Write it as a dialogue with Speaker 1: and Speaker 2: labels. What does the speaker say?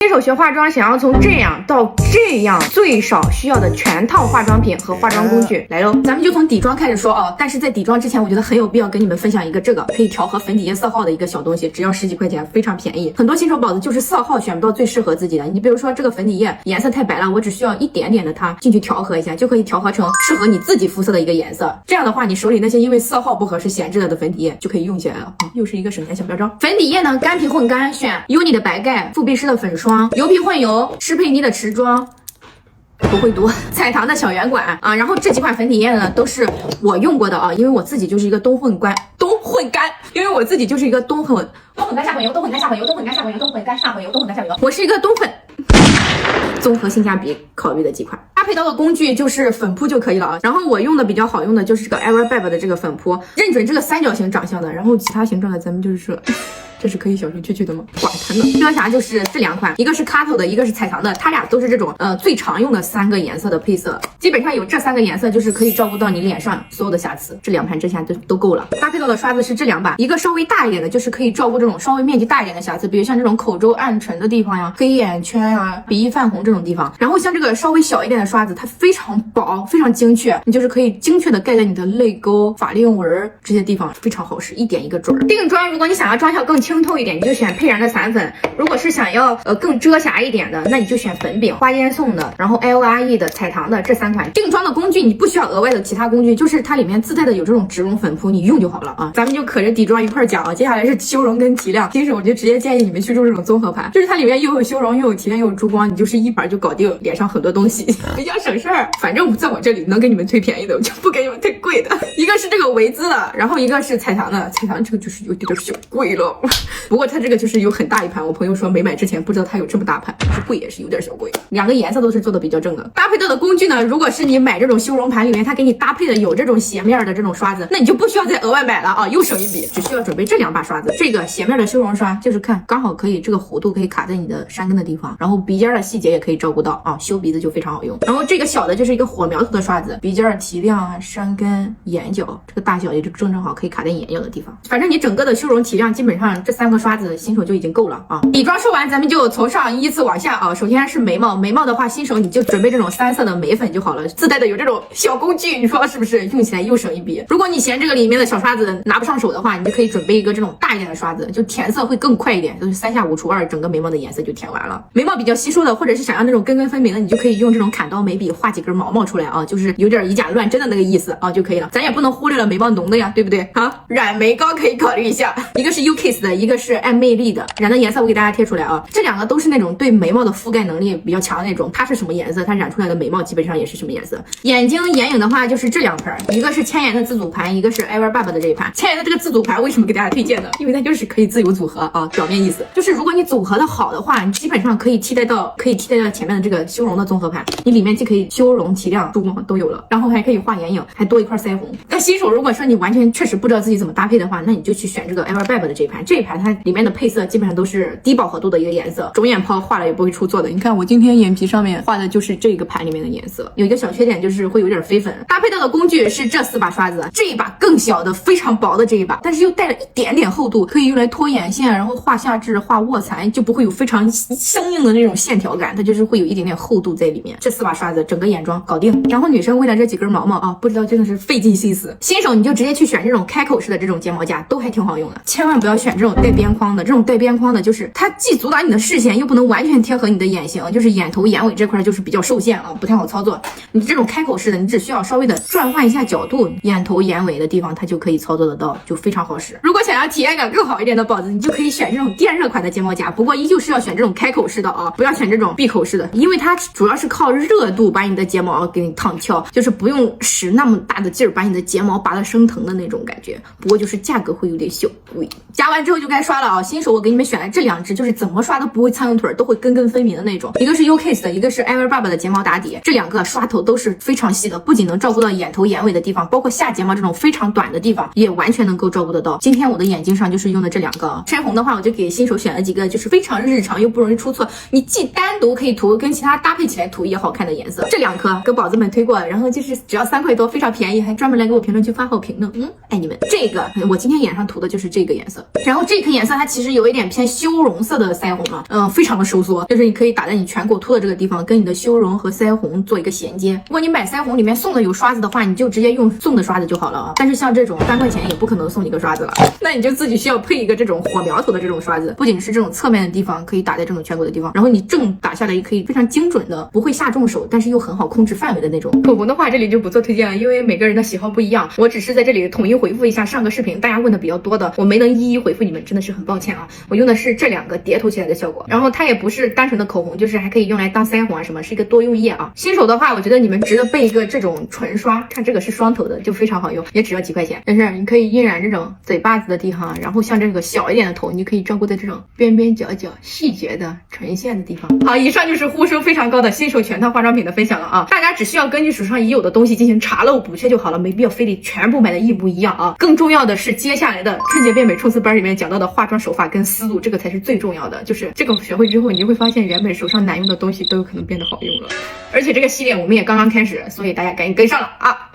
Speaker 1: 新手学化妆，想要从这样到这样，最少需要的全套化妆品和化妆工具来喽。咱们就从底妆开始说啊，但是在底妆之前，我觉得很有必要跟你们分享一个这个可以调和粉底液色号的一个小东西，只要10几块钱，非常便宜。很多新手宝子就是色号选不到最适合自己的，你比如说这个粉底液颜色太白了，我只需要一点点的它进去调和一下，就可以调和成适合你自己肤色的一个颜色。这样的话，你手里那些因为色号不合适闲置了的粉底液就可以用起来了。又是一个省钱小妙招。粉底液呢，干皮混干，选UNI的白盖、富必诗的粉霜、油皮混油、施佩妮的持妆。不会读彩棠的小圆管啊，然后这几款粉底液呢都是我用过的啊，因为我自己就是一个冬混干，因为我自己就是一个冬混干下混油，冬混干下混油，冬混干下混油，冬混干下混油，冬混干下混油，我是一个冬混。综合性价比考虑的几款，搭配到的工具就是粉扑就可以了啊。然后我用的比较好用的就是这个 Everbab 的这个粉扑，认准这个三角形长相的，然后其他形状的咱们就是说。这是可以小声蛐蛐的吗？管它呢。遮瑕就是这两款，一个是 Kato 的，一个是彩棠的，它俩都是这种最常用的3个颜色的配色，基本上有这3个颜色就是可以照顾到你脸上所有的瑕疵，这2盘遮瑕都够了。搭配到的刷子是这2把，一个稍微大一点的，就是可以照顾这种稍微面积大一点的瑕疵，比如像这种口周暗沉的地方呀、黑眼圈呀、鼻翼泛红这种地方。然后像这个稍微小一点的刷子，它非常薄，非常精确，你就是可以精确的盖在你的泪沟、法令纹这些地方，非常好使，一点一个准儿。定妆，如果你想要妆效更清透一点，你就选佩然的散粉；如果是想要更遮瑕一点的，那你就选粉饼、花间颂的，然后 LRE 的、彩棠的这3款。定妆的工具你不需要额外的其他工具，就是它里面自带的有这种植绒粉扑，你用就好了啊。咱们就可着底妆一块讲啊。接下来是修容跟提亮，新手我就直接建议你们去用这种综合盘，就是它里面又有修容又有提亮又有珠光，你就是一盘就搞定脸上很多东西，比较省事儿。反正在我这里能给你们推便宜的，我就不给你们推贵的。一个是这个维姿的，然后一个是彩棠的，彩棠这个就是有点小贵了，不过它这个就是有很大一盘，我朋友说没买之前不知道它有这么大盘，是贵也是有点小贵。2个颜色都是做的比较正的。搭配到的工具呢，如果是你买这种修容盘里面它给你搭配的有这种斜面的这种刷子，那你就不需要再额外买了啊，又省一笔，只需要准备这2把刷子。这个斜面的修容刷就是看刚好可以这个弧度可以卡在你的山根的地方，然后鼻尖的细节也可以照顾到啊，修鼻子就非常好用。然后这个小的就是一个火苗头的刷子，鼻尖提亮啊、山根、眼角这个大小也就正好可以卡在眼角的地方。反正你整个的修容提亮基本上这3个刷子新手就已经够了啊。底妆说完，咱们就从上依次往下啊。首先是眉毛，眉毛的话，新手你就准备这种3色的眉粉就好了，自带的有这种小工具，你说是不是？用起来又省一笔。如果你嫌这个里面的小刷子拿不上手的话，你就可以准备一个这种大一点的刷子，就填色会更快一点，就是3下5除2，整个眉毛的颜色就填完了。眉毛比较稀疏的，或者是想要那种根根分明的，你就可以用这种砍刀眉笔画几根毛毛出来啊，就是有点以假乱真的那个意思啊就可以了。咱也不能忽略了眉毛浓的呀，对不对啊？染眉膏可以考虑一下，一个是 UKISS 的，一个是爱魅力的，染的颜色我给大家贴出来啊。这2个都是那种对眉毛的覆盖能力比较强的那种，它是什么颜色，它染出来的眉毛基本上也是什么颜色。眼睛眼影的话就是这2盘，一个是千颜的自组盘，一个是 Everbab 的这一盘。千颜的这个自组盘为什么给大家推荐呢？因为它就是可以自由组合啊，表面意思就是如果你组合的好的话，你基本上可以替代到前面的这个修容的综合盘，你里面既可以修容、提亮、珠光都有了，然后还可以画眼影，还多一块腮红。但新手如果说你完全确实不知道自己怎么搭配的话，那你就去选这个 Everbab 的这一盘，这一盘它里面的配色基本上都是低饱和度的一个颜色，肿眼泡画了也不会出错的。你看我今天眼皮上面画的就是这个盘里面的颜色，有一个小缺点就是会有点飞粉。搭配到的工具是这4把刷子，这一把更小的非常薄的这一把，但是又带了一点点厚度，可以用来拖眼线，然后画下至、画卧蚕，就不会有非常生硬的那种线条感，它就是会有一点点厚度在里面。这4把刷子整个眼妆搞定。然后女生为了这几根毛毛啊，不知道真的是费尽心思。新手你就直接去选这种开口式的这种睫毛夹，都还挺好用的。千万不要选这种带边框的，这种带边框的就是它既阻挡你的视线，又不能完全贴合你的眼型，就是眼头眼尾这块就是比较受限啊，不太好操作。你这种开口式的，你只需要稍微的转换一下角度，眼头眼尾的地方它就可以操作得到，就非常好使。如果想要体验感更好一点的宝子，你就可以选这种电热款的睫毛夹，不过依旧是要选这种开口式的啊，不要选这种闭口式的，因为它主要是靠热度把你的睫毛给你烫翘，就是不用使那么大的劲儿把你的睫毛拔得生疼的那种感觉。不过就是价格会有点小贵。夹完之后就该刷了啊，新手我给你们选的这2支就是怎么刷都不会苍蝇腿，都会根根分明的那种，一个是 UKISS 的，一个是 Everbab 的睫毛打底。这2个刷头都是非常细的，不仅能照顾到眼头眼尾的地方，包括下睫毛这种非常短的地方也完全能够照顾得到。今天我的眼睛上就是用的这2个。腮红的话我就给新手选了几个就是非常日常又不容易出错，你既单独可以涂跟其他搭配起来涂也好看的颜色，这2颗跟宝子们推过，然后就是只要3块多，非常便宜，还专门来给我评论区发好评呢。爱你们。这个我今天眼上涂的就是这个颜色，然后这颗颜色它其实有一点偏修容色的腮红啊，非常的收缩，就是你可以打在你颧骨凸的这个地方，跟你的修容和腮红做一个衔接。如果你买腮红里面送的有刷子的话，你就直接用送的刷子就好了啊。但是像这种3块钱也不可能送你个刷子了，那你就自己需要配一个这种火苗头的这种刷子，不仅是这种侧面的地方可以打在这种颧骨的地方，然后你正打下来也可以非常精准的，不会下重手，但是又很好控制范围的那种。口红的话这里就不做推荐了，因为每个人的喜好不一样，我只是在这里统一回复一下上个视频大家问的比较多的，我没能一一回复你们，真的是很抱歉啊。我用的是这2个叠涂起来的效果，然后它也不是单纯的口红，就是还可以用来当腮红啊什么，是一个多用液啊。新手的话我觉得你们值得备一个这种唇刷，看这个是双头的，就非常好用，也只要几块钱。但是你可以晕染这种嘴巴子的地方，然后像这个小一点的头，你就可以照顾在这种边边角角细节的唇线的地方。好，以上就是呼声非常高的新手全套化妆品的分享了啊，大家只需要根据手上已有的东西进行查漏补缺就好了，没必要非得全部买的一模一样啊。更重要的是接下来的春节变美冲刺班里面讲到的化妆手法跟思路，这个才是最重要的。就是这个学会之后，你就会发现原本手上难用的东西都有可能变得好用了。而且这个系列我们也刚刚开始，所以大家赶紧跟上了啊！